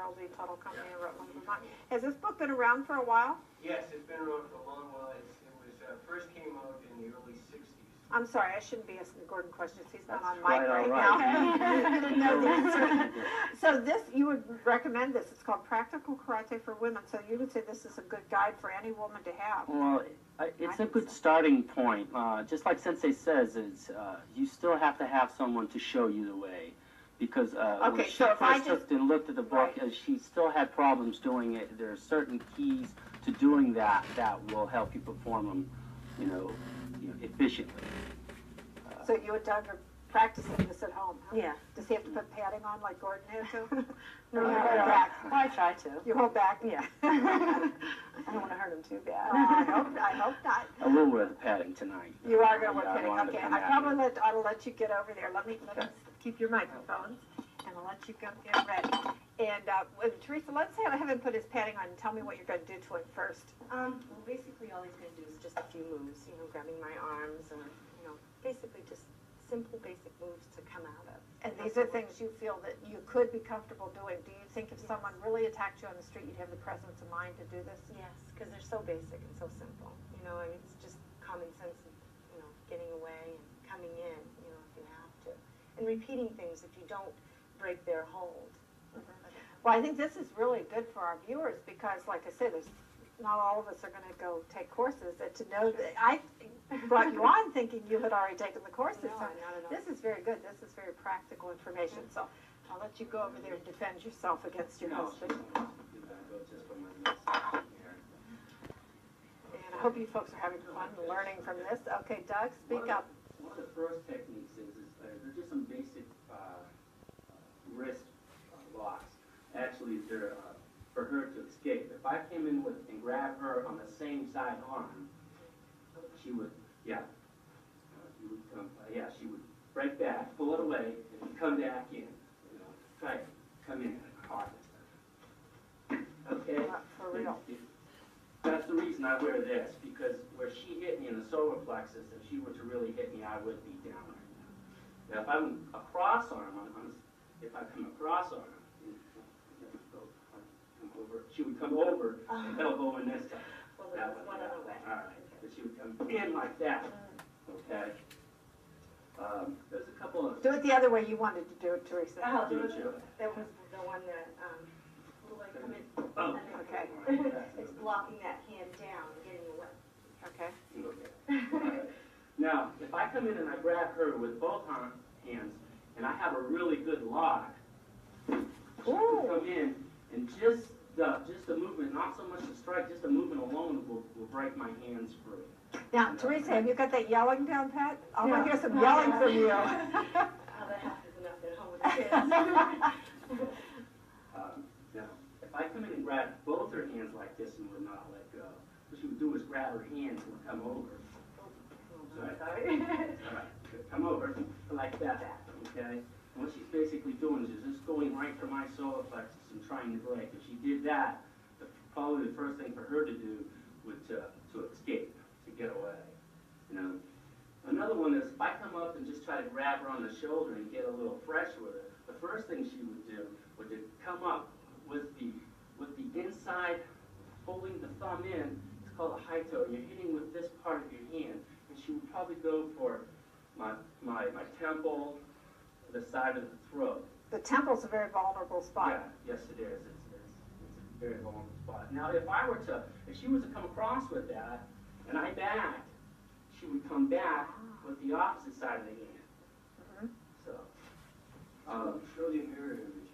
LD Tuttle Company in Rutland, Vermont. Has this book been around for a while? Yes, it's been around for a long while. It was first came out in the early 60s. I'm sorry, I shouldn't be asking Gordon questions. He's not That's on mic right now. He didn't know the answer. So this, you would recommend this. It's called Practical Karate for Women. So you would say this is a good guide for any woman to have. Well, it's a good starting point. Just like Sensei says, it's, you still have to have someone to show you the way. Because when she first took and looked at the book, she still had problems doing it. There are certain keys to doing that that will help you perform them, you know, efficiently. So you and Doug are practicing this at home, huh? Yeah. Does he have to put padding on like Gordon had to? No, you hold back? well, I try to. You hold back? Yeah. I don't want to hurt him too bad. I hope not. I will wear the padding tonight. You are going to wear padding? I Okay, I probably ought to let you get over there. Let us keep your microphones, and I'll let you go get ready. And Teresa, let's have him put his padding on and tell me what you're going to do to him first. Well, basically all he's going to do is just a few moves, you know, grabbing my arms or, you know, basically just simple basic moves to come out of. And these are things you feel that you could be comfortable doing. Do you think if someone really attacked you on the street, you'd have the presence of mind to do this? Yes, because they're so basic and so simple. You know, I mean, it's just common sense of, you know, getting away and coming in, you know, if you have to. And repeating things if you don't break their hold. Well, I think this is really good for our viewers because, like I said, not all of us are going to go take courses. And to know that I brought you on thinking you had already taken the courses. No, not at all. This is very good. This is very practical information. So I'll let you go over there and defend yourself against your husband. And I hope you folks are having fun learning from this. Okay, Doug, speak up. One of the first techniques is there's just some basic wrist locks. Actually, they're for her to escape. If I came in and grabbed her on the same side arm, she would, she would come, she would break back, pull it away, and come back in. You know, try to come in hard. Okay? For real. That's the reason I wear this, because where she hit me in the solar plexus, if she were to really hit me, I would be down right now. Now, if I'm across arm, if I come across arm, she would come over and elbow in this side. Well, there's one other way. All right. But she would come in like that. Okay. There's a couple of. Do it the other way you wanted to do it, Teresa. I'll do it. That was the one that, will I come in? Oh. Okay. It's blocking that hand down and getting away. Okay. Okay. All right. Now, if I come in and I grab her with both hands and I have a really good lock, she can come in and just the movement, not so much the strike, just the movement alone will break my hands free. Now, Teresa, have you got that yelling down pat? I want to hear some yelling from you. That half is enough at home with the kids. Now, if I come in and grab both her hands like this and would not let go, what she would do is grab her hands and come over. Sorry. All right, come over like that, okay? And what she's basically doing is just going right for my solar plexus and trying to break. If she did that, probably the first thing for her to do would to escape, to get away. You know. Another one is if I come up and just try to grab her on the shoulder and get a little fresh with her, the first thing she would do would to come up with the inside, holding the thumb in. It's called a high toe. You're hitting with this part of your hand, and she would probably go for my temple, the side of the throat. The temple's a very vulnerable spot. Yeah, yes it is. It's a very vulnerable spot. Now if she was to come across with that, and I backed, she would come back with the opposite side of the hand. So, show the mirror image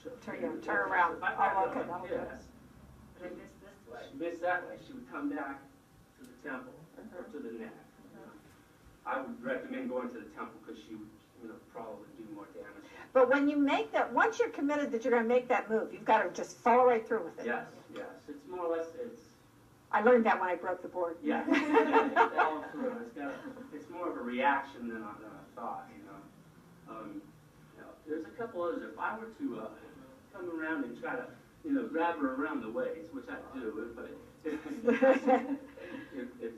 of that. Turn around. Oh, okay, that'll do it. Yes. And miss this way. She missed that way. She would come back to the temple or to the neck. I would recommend going to the temple because she would, probably do more damage. But when you make that, once you're committed that you're going to make that move, you've got to just follow right through with it. Yes. It's more or less, I learned that when I broke the board. Yeah. It's all through. It's more of a reaction than a thought, There's a couple others. If I were to come around and try to, grab her around the waist, which I do, but if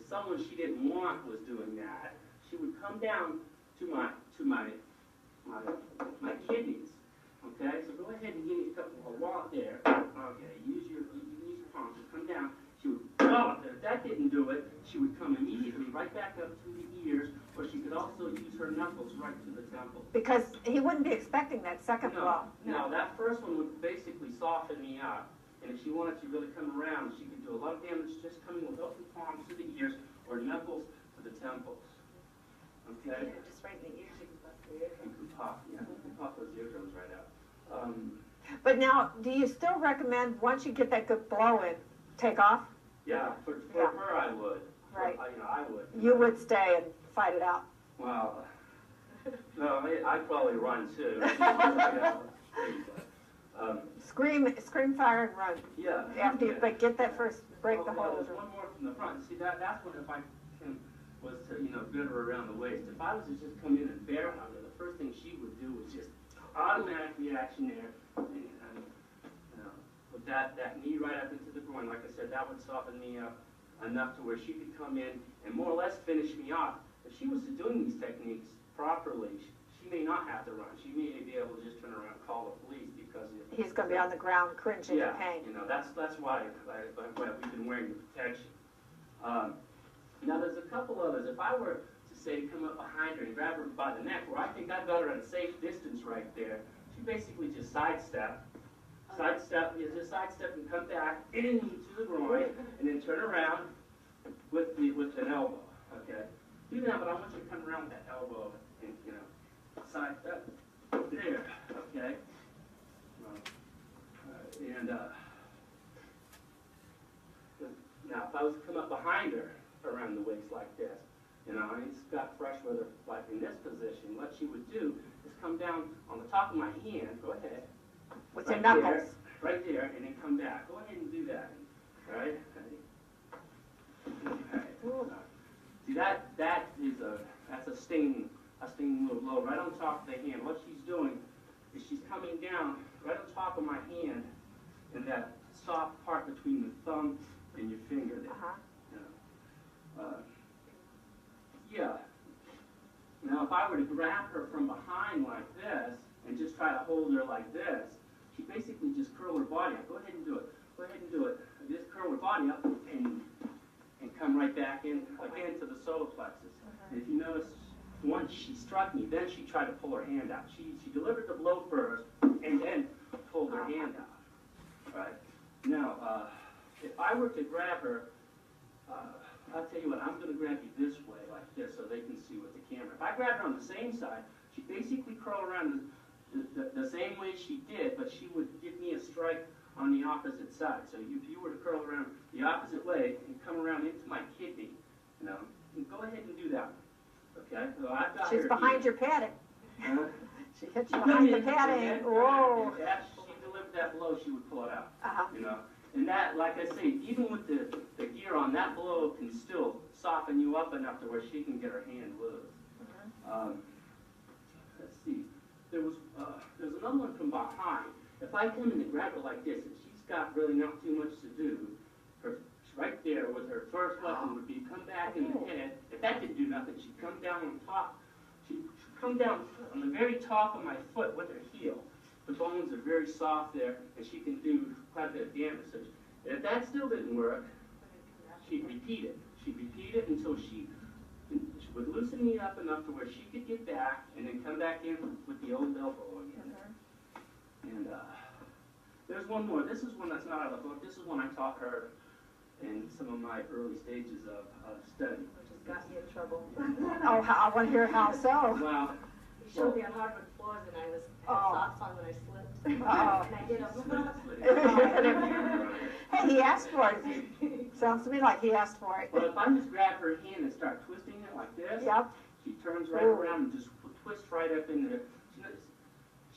someone she didn't want was doing that, she would come down to my kidneys. Okay, so go ahead and give me a walk there. she would come immediately right back up to the ears, or she could also use her knuckles right to the temple. Because he wouldn't be expecting that second blow. No, that first one would basically soften me up. And if she wanted to really come around, she could do a lot of damage just coming with open palms to the ears or knuckles to the temples. Okay? Just right in the ears. You could pop, yeah, you can pop those eardrums right out. But now, do you still recommend, once you get that good blow in, take off? Yeah, for her I would. Right. I would. You would stay and fight it out. Well, no, I'd probably run too. Scream, fire, and run. Yeah. After you, but get that first, break the Well, hold. there's one more from the front. See, that's what if I was to, bit her around the waist. If I was to just come in and bear hug her, the first thing she would do was just automatic reaction there. And with that knee right up into the groin, like I said, that would soften me up enough to where she could come in and more or less finish me off. If she was doing these techniques properly, she may not have to run. She may be able to just turn around and call the police because he's going to be on the ground cringing in pain. That's why we've been wearing the protection. Now there's a couple others. If I were to say come up behind her and grab her by the neck, where I think I've got her at a safe distance right there, she basically just sidestep, and come back into the groin, and then turn around with an elbow. Okay, do that, but I want you to come around with that elbow and sidestep there. Okay, now if I was to come up behind her around the waist like this, it's got fresh weather like in this position, what she would do is come down on the top of my hand, go ahead. With your knuckles. There, right there, and then come back. Go ahead and do that. All right? All right. See, that's a stinging little blow right on top of the hand. What she's doing is she's coming down right on top of my hand in that soft part between the thumb and your finger there. Yeah. Now, if I were to grab her from behind like this and just try to hold her like this, she basically just curl her body up. Go ahead and do it. Go ahead and do it. Just curl her body up and come right back in again to the solar plexus. And if you notice, once she struck me, then she tried to pull her hand out. She delivered the blow first and then pulled her hand out. Right? Now, if I were to grab her, I'll tell you what, I'm going to grab you this way, like this, so they can see with the camera. If I grab her on the same side, she basically curl around the same way she did, but she would give me a strike on the opposite side. So if you were to curl around the opposite way and come around into my kidney, go ahead and do that. Okay? So I've got She's her behind here. your padding. She hit you behind the padding. Whoa. If she delivered that blow, she would pull it out. And that, like I say, even with the gear on, that blow can still soften you up enough to where she can get her hand loose. Let's see. There's another one from behind. If I come in and grab her like this, and she's got really not too much to do, right there with her first weapon would be come back in the head. If that didn't do nothing, she'd come down on top. She'd come down on the very top of my foot with her heel. The bones are very soft there, and she can do quite a bit of damage. So if that still didn't work, she'd repeat it. She'd repeat it until she would loosen me up enough to where she could get back, and then come back in with the old elbow again. And there's one more. This is one that's not out of the book. This is one I taught her in some of my early stages of study. Which has got me in trouble. Oh, I want to hear how so. Well, You showed me on hardwood floors and I had socks on when I slipped. And I did them. Hey, he asked for it. Sounds to me like he asked for it. Well, if I just grab her hand and start twisting it like this, she turns right around and just twists right up in there.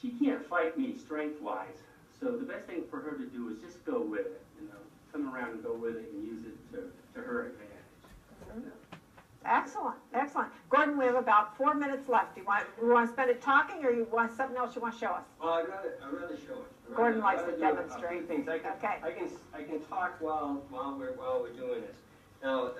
She can't fight me strength-wise, so the best thing for her to do is just go with it, come around and go with it and use it to her advantage. Excellent, excellent. Gordon, we have about 4 minutes left. Do you want to spend it talking, or you want something else you want to show us? Well, I'd rather show it. Gordon likes to do demonstrate. a few things. I can talk while we're doing this. Now,